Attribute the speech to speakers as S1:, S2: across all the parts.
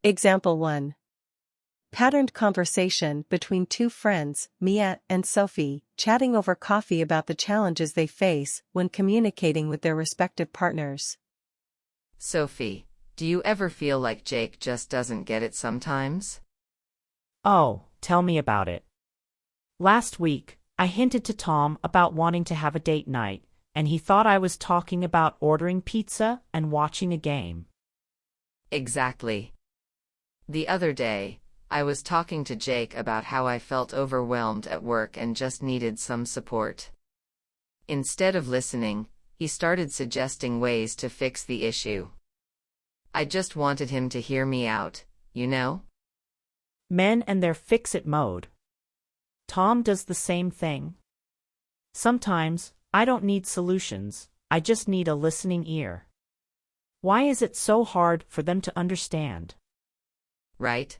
S1: Example 1. Patterned conversation between two friends, Mia and Sophie, chatting over coffee about the challenges they face when communicating with their respective partners.
S2: Sophie, do you ever feel like Jake just doesn't get it sometimes?
S3: Oh, tell me about it. Last week, I hinted to Tom about wanting to have a date night, and he thought I was talking about ordering pizza and watching a game.
S2: Exactly. The other day, I was talking to Jake about how I felt overwhelmed at work and just needed some support. Instead of listening, he started suggesting ways to fix the issue. I just wanted him to hear me out, you know?
S3: Men and their fix-it mode. Tom does the same thing. Sometimes, I don't need solutions, I just need a listening ear. Why is it so hard for them to understand?
S2: Right?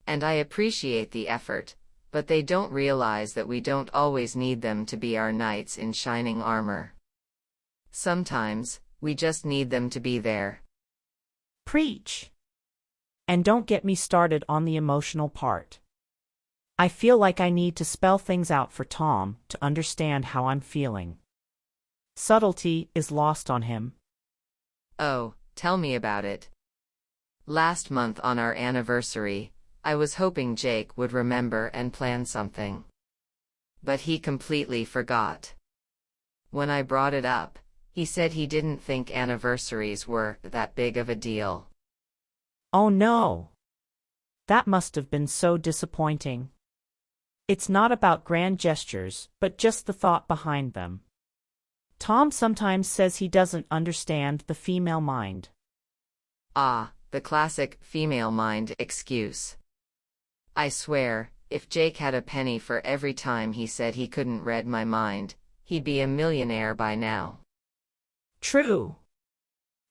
S2: And I appreciate the effort, but they don't realize that we don't always need them to be our knights in shining armor. Sometimes, we just need them to be there.
S3: Preach! And don't get me started on the emotional part. I feel like I need to spell things out for Tom to understand how I'm feeling. Subtlety is lost on him.
S2: Oh, tell me about it. Last month on our anniversary, I was hoping Jake would remember and plan something. But he completely forgot. When I brought it up, he said he didn't think anniversaries were that big of a deal.
S3: Oh no! That must have been so disappointing. It's not about grand gestures, but just the thought behind them. Tom sometimes says he doesn't understand the female mind.
S2: Ah, the classic female mind excuse. I swear, if Jake had a penny for every time he said he couldn't read my mind, he'd be a millionaire by now.
S3: True.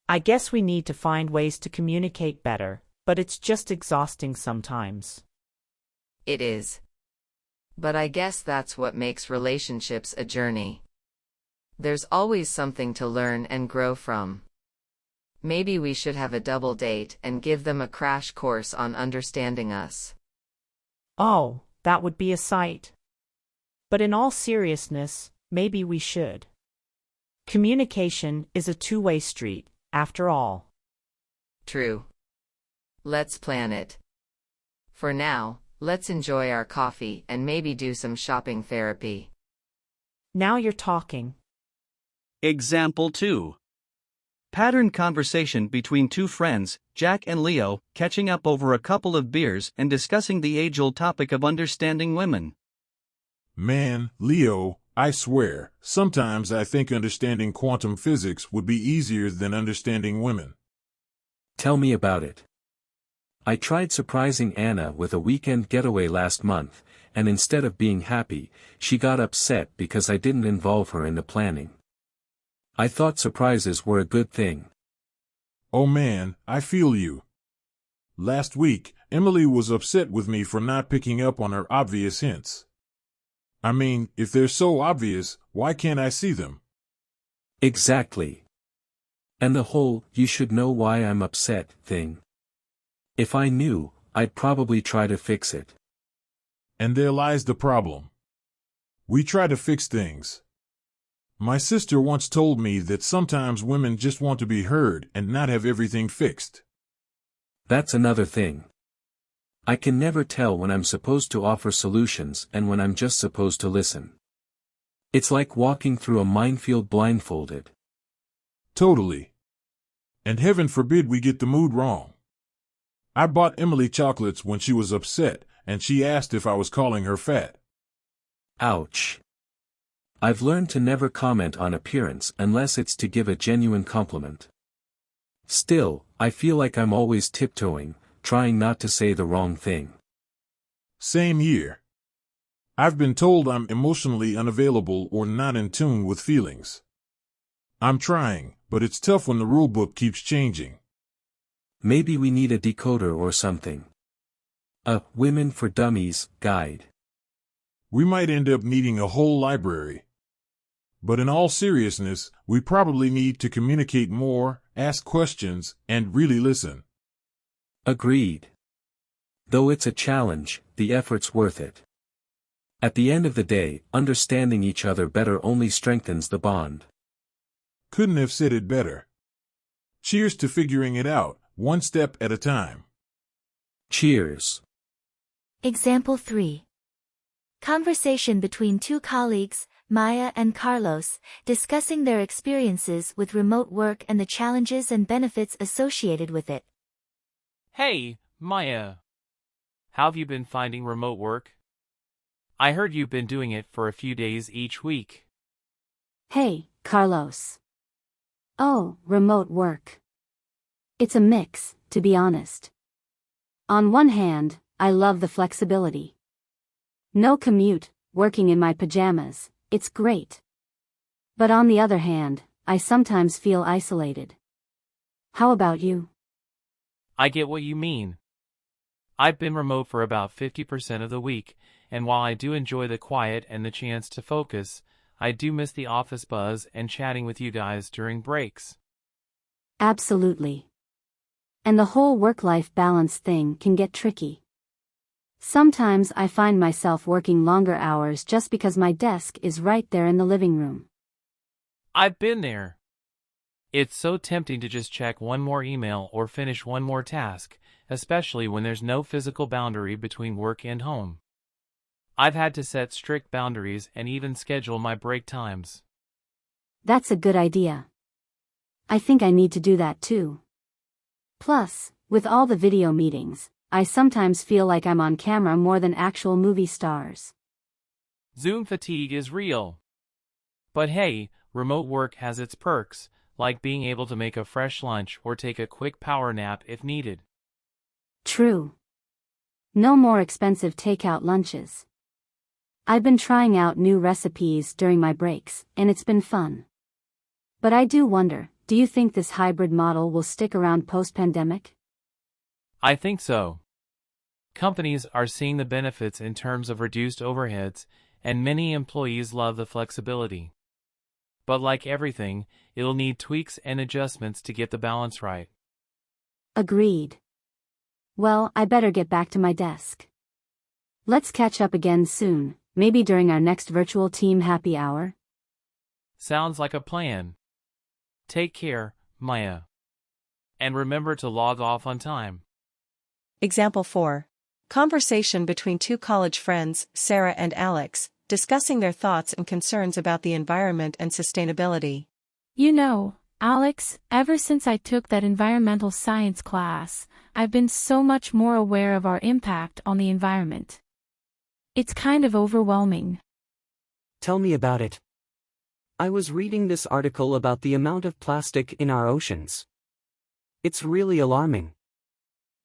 S3: I guess we need to find ways to communicate better, but it's just exhausting sometimes.
S2: It is. But I guess that's what makes relationships a journey. There's always something to learn and grow from. Maybe we should have a double date and give them a crash course on understanding us.
S3: Oh, that would be a sight. But in all seriousness, maybe we should. Communication is a two-way street, after all.
S2: True. Let's plan it. For now, let's enjoy our coffee and maybe do some shopping therapy.
S3: Now you're talking.
S4: Example 2. Patterned conversation between two friends, Jack and Leo, catching up over a couple of beers and discussing the age-old topic of understanding women.
S5: Man, Leo, I swear, sometimes I think understanding quantum physics would be easier than understanding women.
S6: Tell me about it. I tried surprising Anna with a weekend getaway last month, and instead of being happy, she got upset because I didn't involve her in the planning. I thought surprises were a good thing.
S5: Oh man, I feel you. Last week, Emily was upset with me for not picking up on her obvious hints. I mean, if they're so obvious, why can't I see them?
S6: Exactly. And the whole "you should know why I'm upset" thing. If I knew, I'd probably try to fix it.
S5: And there lies the problem. We try to fix things. My sister once told me that sometimes women just want to be heard and not have everything fixed.
S6: That's another thing. I can never tell when I'm supposed to offer solutions and when I'm just supposed to listen. It's like walking through a minefield blindfolded.
S5: Totally. And heaven forbid we get the mood wrong. I bought Emily chocolates when she was upset, and she asked if I was calling her fat.
S6: Ouch. I've learned to never comment on appearance unless it's to give a genuine compliment. Still, I feel like I'm always tiptoeing, trying not to say the wrong thing.
S5: Same here. I've been told I'm emotionally unavailable or not in tune with feelings. I'm trying, but it's tough when the rulebook keeps changing.
S6: Maybe we need a decoder or something. A Women for Dummies guide.
S5: We might end up needing a whole library. But in all seriousness, we probably need to communicate more, ask questions, and really listen.
S6: Agreed. Though it's a challenge, the effort's worth it. At the end of the day, understanding each other better only strengthens the bond.
S5: Couldn't have said it better. Cheers to figuring it out, one step at a time.
S6: Cheers.
S7: Example 3. Conversation between two colleagues, Maya and Carlos, discussing their experiences with remote work and the challenges and benefits associated with it.
S8: Hey, Maya. How have you been finding remote work? I heard you've been doing it for a few days each week.
S9: Hey, Carlos. Oh, remote work. It's a mix, to be honest. On one hand, I love the flexibility. No commute, working in my pajamas, it's great. But on the other hand, I sometimes feel isolated. How about you?
S8: I get what you mean. I've been remote for about 50% of the week, and while I do enjoy the quiet and the chance to focus, I do miss the office buzz and chatting with you guys during breaks.
S9: Absolutely. And the whole work-life balance thing can get tricky. Sometimes I find myself working longer hours just because my desk is right there in the living room.
S8: I've been there. It's so tempting to just check one more email or finish one more task, especially when there's no physical boundary between work and home. I've had to set strict boundaries and even schedule my break times.
S9: That's a good idea. I think I need to do that too. Plus, with all the video meetings, I sometimes feel like I'm on camera more than actual movie stars.
S8: Zoom fatigue is real. But hey, remote work has its perks, like being able to make a fresh lunch or take a quick power nap if needed.
S9: True. No more expensive takeout lunches. I've been trying out new recipes during my breaks, and it's been fun. But I do wonder, do you think this hybrid model will stick around post-pandemic?
S8: I think so. Companies are seeing the benefits in terms of reduced overheads, and many employees love the flexibility. But like everything, it'll need tweaks and adjustments to get the balance right.
S9: Agreed. Well, I better get back to my desk. Let's catch up again soon, maybe during our next virtual team happy hour.
S8: Sounds like a plan. Take care, Maya. And remember to log off on time.
S1: Example 4. Conversation between two college friends, Sarah and Alex, discussing their thoughts and concerns about the environment and sustainability.
S10: You know, Alex, ever since I took that environmental science class, I've been so much more aware of our impact on the environment. It's kind of overwhelming.
S11: Tell me about it. I was reading this article about the amount of plastic in our oceans. It's really alarming.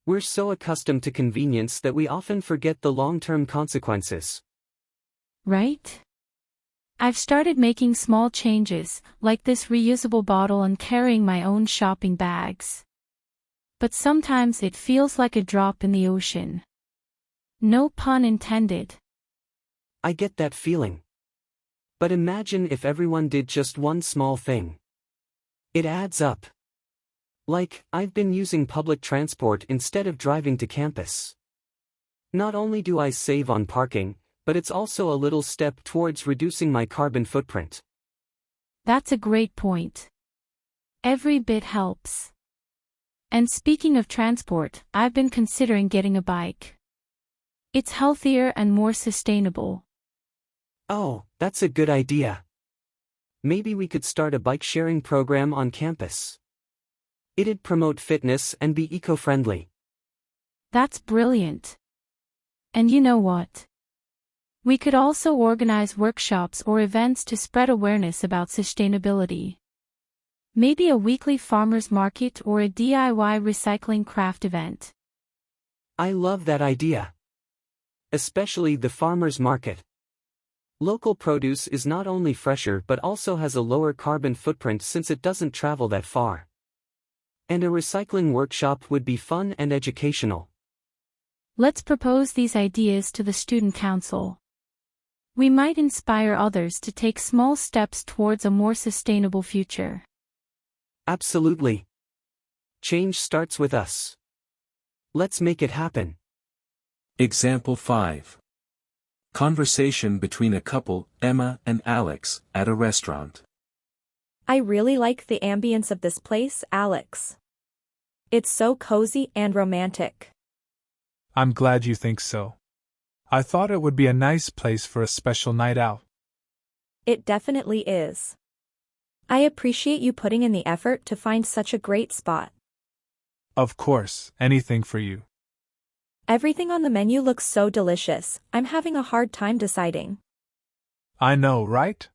S11: We're so accustomed to convenience that we often forget the long-term consequences.
S10: Right? I've started making small changes, like this reusable bottle and carrying my own shopping bags. But sometimes it feels like a drop in the ocean. No pun intended.
S11: I get that feeling. But imagine if everyone did just one small thing. It adds up. Like, I've been using public transport instead of driving to campus. Not only do I save on parking, but it's also a little step towards reducing my carbon footprint.
S10: That's a great point. Every bit helps. And speaking of transport, I've been considering getting a bike. It's healthier and more sustainable.
S11: Oh, that's a good idea. Maybe we could start a bike-sharing program on campus. It'd promote fitness and be eco-friendly.
S10: That's brilliant. And you know what? We could also organize workshops or events to spread awareness about sustainability. Maybe a weekly farmers market or a DIY recycling craft event.
S11: I love that idea. Especially the farmers market. Local produce is not only fresher but also has a lower carbon footprint since it doesn't travel that far. And a recycling workshop would be fun and educational.
S10: Let's propose these ideas to the student council. We might inspire others to take small steps towards a more sustainable future.
S11: Absolutely. Change starts with us. Let's make it happen.
S6: Example 5. Conversation between a couple, Emma and Alex, at a restaurant.
S12: I really like the ambience of this place, Alex. It's so cozy and romantic.
S13: I'm glad you think so. I thought it would be a nice place for a special night out.
S12: It definitely is. I appreciate you putting in the effort to find such a great spot.
S13: Of course, anything for you.
S12: Everything on the menu looks so delicious, I'm having a hard time deciding.
S13: I know, right?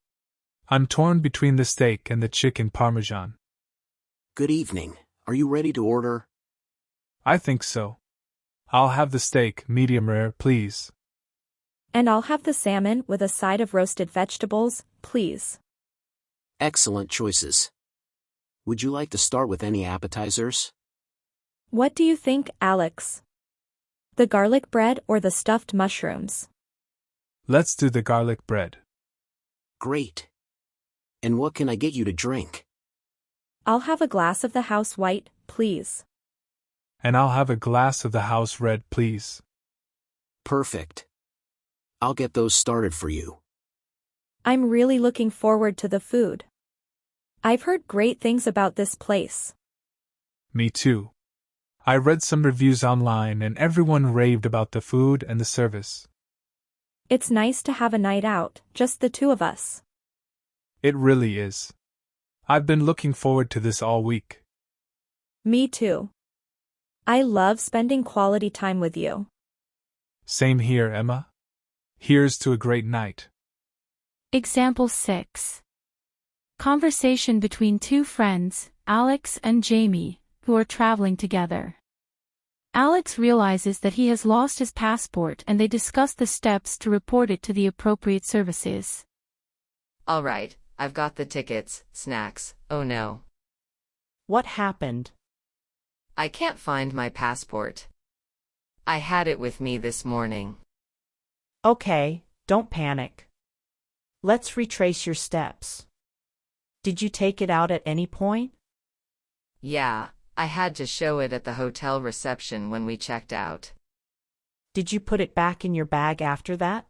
S13: I'm torn between the steak and the chicken parmesan.
S14: Good evening. Are you ready to order?
S13: I think so. I'll have the steak, medium rare, please.
S12: And I'll have the salmon with a side of roasted vegetables, please.
S14: Excellent choices. Would you like to start with any appetizers?
S12: What do you think, Alex? The garlic bread or the stuffed mushrooms?
S13: Let's do the garlic bread.
S14: Great. And what can I get you to drink?
S12: I'll have a glass of the house white, please.
S13: And I'll have a glass of the house red, please.
S14: Perfect. I'll get those started for you.
S12: I'm really looking forward to the food. I've heard great things about this place.
S13: Me too. I read some reviews online and everyone raved about the food and the service.
S12: It's nice to have a night out, just the two of us.
S13: It really is. I've been looking forward to this all week.
S12: Me too. I love spending quality time with you.
S13: Same here, Emma. Here's to a great night.
S10: Example 6. Conversation between two friends, Alex and Jamie, who are traveling together. Alex realizes that he has lost his passport and they discuss the steps to report it to the appropriate services.
S2: All right, I've got the tickets, snacks, oh no.
S3: What happened?
S2: I can't find my passport. I had it with me this morning.
S3: Okay, don't panic. Let's retrace your steps. Did you take it out at any point?
S2: Yeah, I had to show it at the hotel reception when we checked out.
S3: Did you put it back in your bag after that?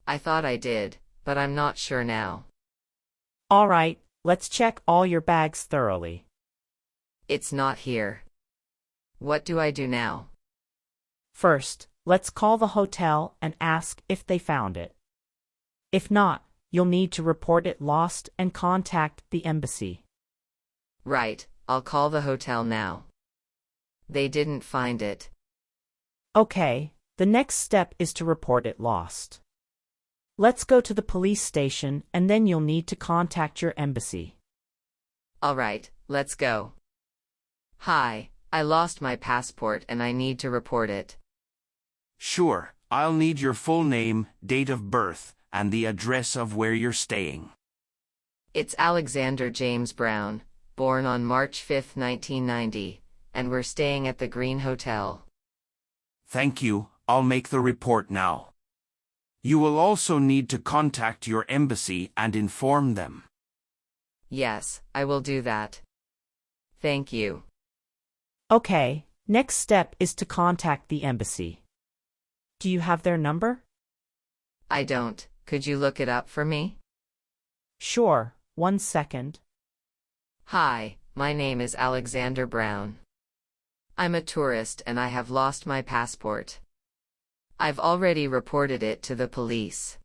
S2: I thought I did, but I'm not sure now.
S3: All right, let's check all your bags thoroughly.
S2: It's not here. What do I do now?
S3: First, let's call the hotel and ask if they found it. If not, you'll need to report it lost and contact the embassy.
S2: Right, I'll call the hotel now. They didn't find it.
S3: Okay, the next step is to report it lost. Let's go to the police station and then you'll need to contact your embassy.
S2: All right, let's go. Hi, I lost my passport and I need to report it.
S15: Sure, I'll need your full name, date of birth, and the address of where you're staying.
S2: It's Alexander James Brown, born on March 5, 1990, and we're staying at the Green Hotel.
S15: Thank you, I'll make the report now. You will also need to contact your embassy and inform them.
S2: Yes, I will do that. Thank you.
S3: Okay, next step is to contact the embassy. Do you have their number?
S2: I don't. Could you look it up for me?
S3: Sure, 1 second.
S2: Hi, my name is Alexander Brown. I'm a tourist and I have lost my passport. I've already reported it to the police.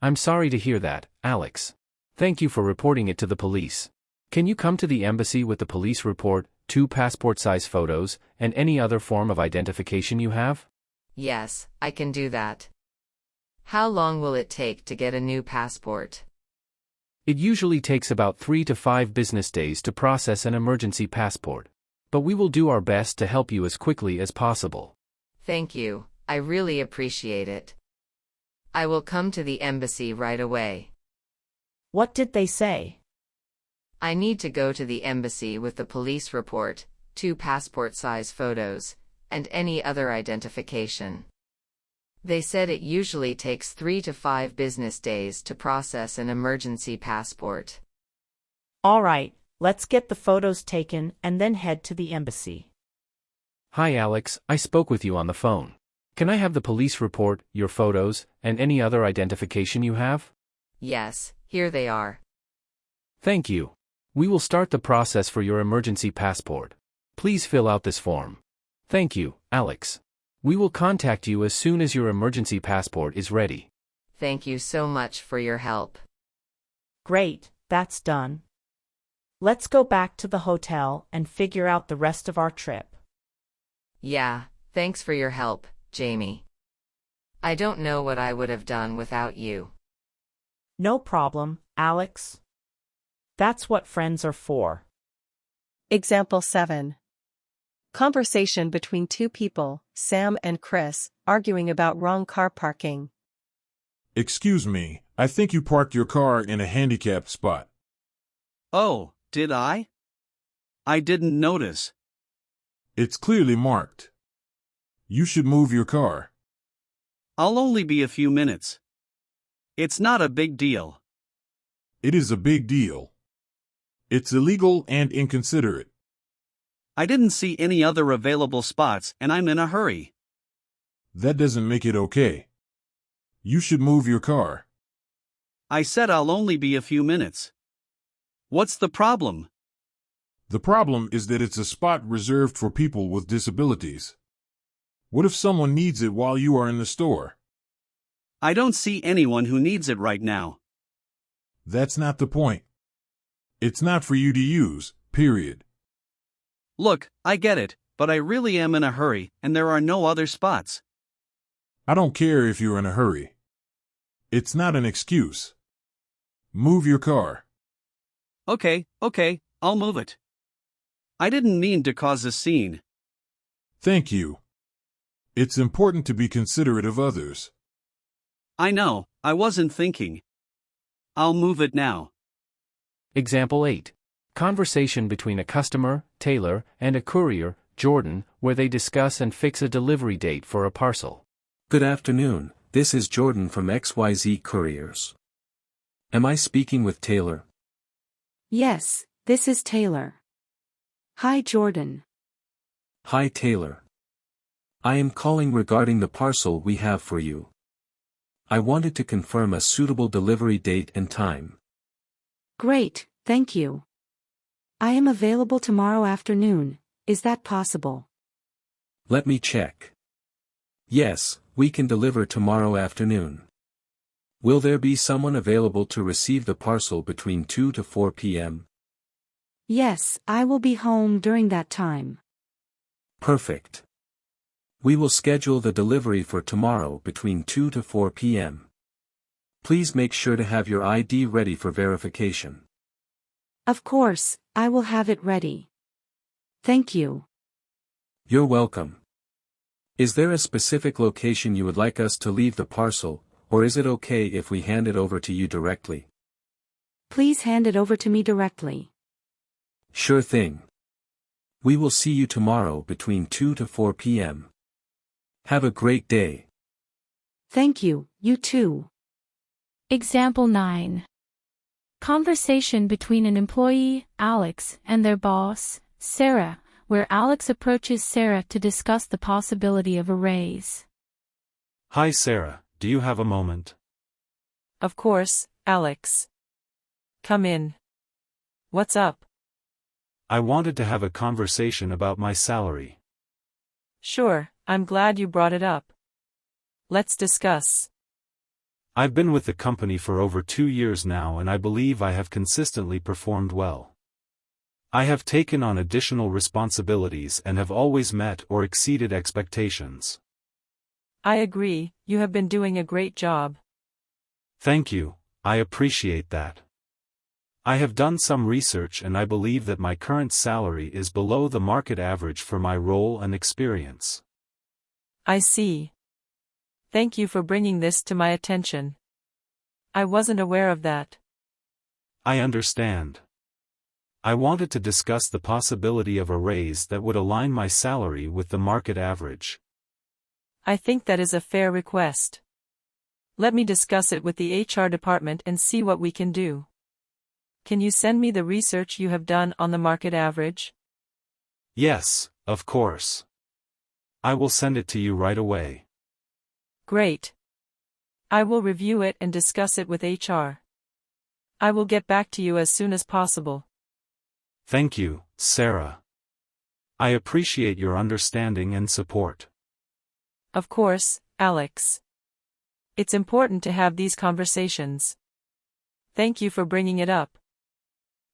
S16: I'm sorry to hear that, Alex. Thank you for reporting it to the police. Can you come to the embassy with the police report, 2 passport-size photos, and any other form of identification you have?
S2: Yes, I can do that. How long will it take to get a new passport?
S16: It usually takes about 3 to 5 business days to process an emergency passport. But we will do our best to help you as quickly as possible.
S2: Thank you, I really appreciate it. I will come to the embassy right away.
S3: What did they say?
S2: I need to go to the embassy with the police report, 2 passport-size photos, and any other identification. They said it usually takes 3 to 5 business days to process an emergency passport.
S3: All right, let's get the photos taken and then head to the embassy.
S16: Hi Alex, I spoke with you on the phone. Can I have the police report, your photos, and any other identification you have?
S2: Yes, here they are.
S16: Thank you. We will start the process for your emergency passport. Please fill out this form. Thank you, Alex. We will contact you as soon as your emergency passport is ready.
S2: Thank you so much for your help.
S3: Great, that's done. Let's go back to the hotel and figure out the rest of our trip.
S2: Yeah, thanks for your help, Jamie. I don't know what I would have done without you.
S3: No problem, Alex. That's what friends are for.
S1: Example 7. Conversation between two people, Sam and Chris, arguing about wrong car parking.
S5: Excuse me, I think you parked your car in a handicapped spot.
S4: Oh, did I? I didn't notice.
S5: It's clearly marked. You should move your car.
S4: I'll only be a few minutes. It's not a big deal.
S5: It is a big deal. It's illegal and inconsiderate.
S4: I didn't see any other available spots and I'm in a hurry.
S5: That doesn't make it okay. You should move your car.
S4: I said I'll only be a few minutes. What's the problem?
S5: The problem is that it's a spot reserved for people with disabilities. What if someone needs it while you are in the store?
S4: I don't see anyone who needs it right now.
S5: That's not the point. It's not for you to use, period.
S4: Look, I get it, but I really am in a hurry and there are no other spots.
S5: I don't care if you're in a hurry. It's not an excuse. Move your car.
S4: Okay, I'll move it. I didn't mean to cause a scene.
S5: Thank you. It's important to be considerate of others.
S4: I know, I wasn't thinking. I'll move it now.
S16: Example 8. Conversation between a customer, Taylor, and a courier, Jordan, where they discuss and fix a delivery date for a parcel.
S6: Good afternoon, this is Jordan from XYZ Couriers. Am I speaking with Taylor?
S9: Yes, this is Taylor. Hi, Jordan.
S6: Hi Taylor. I am calling regarding the parcel we have for you. I wanted to confirm a suitable delivery date and time.
S9: Great, thank you. I am available tomorrow afternoon. Is that possible?
S6: Let me check. Yes, we can deliver tomorrow afternoon. Will there be someone available to receive the parcel between 2 to 4 p.m.?
S9: Yes, I will be home during that time.
S6: Perfect. We will schedule the delivery for tomorrow between 2 to 4 p.m. Please make sure to have your ID ready for verification.
S9: Of course, I will have it ready. Thank you.
S6: You're welcome. Is there a specific location you would like us to leave the parcel, or is it okay if we hand it over to you directly?
S9: Please hand it over to me directly.
S6: Sure thing. We will see you tomorrow between 2 to 4 p.m. Have a great day.
S9: Thank you, you too.
S10: Example 9. Conversation between an employee, Alex, and their boss, Sarah, where Alex approaches Sarah to discuss the possibility of a raise.
S17: Hi Sarah, do you have a moment?
S18: Of course, Alex. Come in. What's up?
S17: I wanted to have a conversation about my salary.
S18: Sure, I'm glad you brought it up. Let's discuss.
S17: I've been with the company for over 2 years now and I believe I have consistently performed well. I have taken on additional responsibilities and have always met or exceeded expectations.
S18: I agree, you have been doing a great job.
S17: Thank you, I appreciate that. I have done some research and I believe that my current salary is below the market average for my role and experience.
S18: I see. Thank you for bringing this to my attention. I wasn't aware of that.
S17: I understand. I wanted to discuss the possibility of a raise that would align my salary with the market average.
S18: I think that is a fair request. Let me discuss it with the HR department and see what we can do. Can you send me the research you have done on the market average?
S17: Yes, of course. I will send it to you right away.
S18: Great. I will review it and discuss it with HR. I will get back to you as soon as possible.
S17: Thank you, Sarah. I appreciate your understanding and support.
S18: Of course, Alex. It's important to have these conversations. Thank you for bringing it up.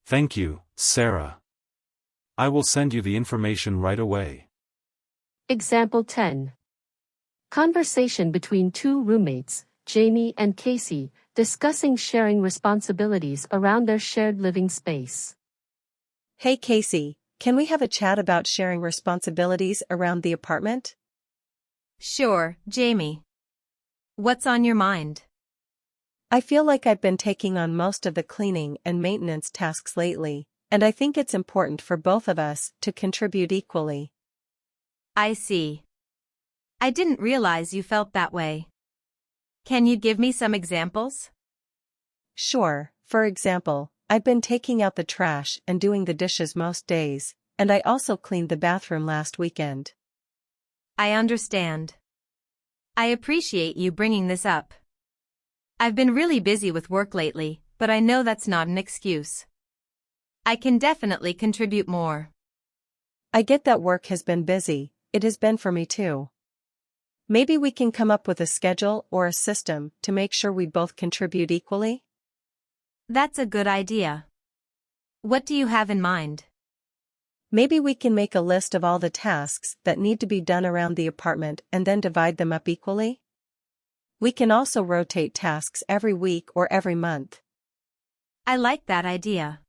S17: Thank you, Sarah. I will send you the information right away.
S19: Example 10. Conversation between two roommates, Jamie and Casey, discussing sharing responsibilities around their shared living space.
S1: Hey Casey, can we have a chat about sharing responsibilities around the apartment?
S20: Sure, Jamie. What's on your mind?
S1: I feel like I've been taking on most of the cleaning and maintenance tasks lately, and I think it's important for both of us to contribute equally.
S20: I see. I didn't realize you felt that way. Can you give me some examples?
S1: Sure, for example, I've been taking out the trash and doing the dishes most days, and I also cleaned the bathroom last weekend.
S20: I understand. I appreciate you bringing this up. I've been really busy with work lately, but I know that's not an excuse. I can definitely contribute more.
S1: I get that work has been busy, it has been for me too. Maybe we can come up with a schedule or a system to make sure we both contribute equally?
S20: That's a good idea. What do you have in mind?
S1: Maybe we can make a list of all the tasks that need to be done around the apartment and then divide them up equally? We can also rotate tasks every week or every month.
S20: I like that idea.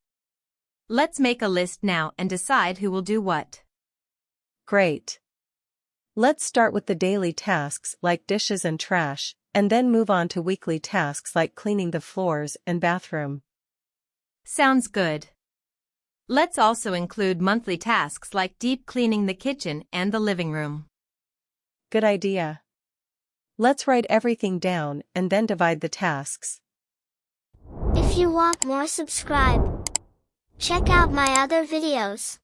S20: Let's make a list now and decide who will do what.
S1: Great. Let's start with the daily tasks like dishes and trash, and then move on to weekly tasks like cleaning the floors and bathroom.
S20: Sounds good. Let's also include monthly tasks like deep cleaning the kitchen and the living room.
S1: Good idea. Let's write everything down and then divide the tasks.
S21: If you want more, subscribe. Check out my other videos.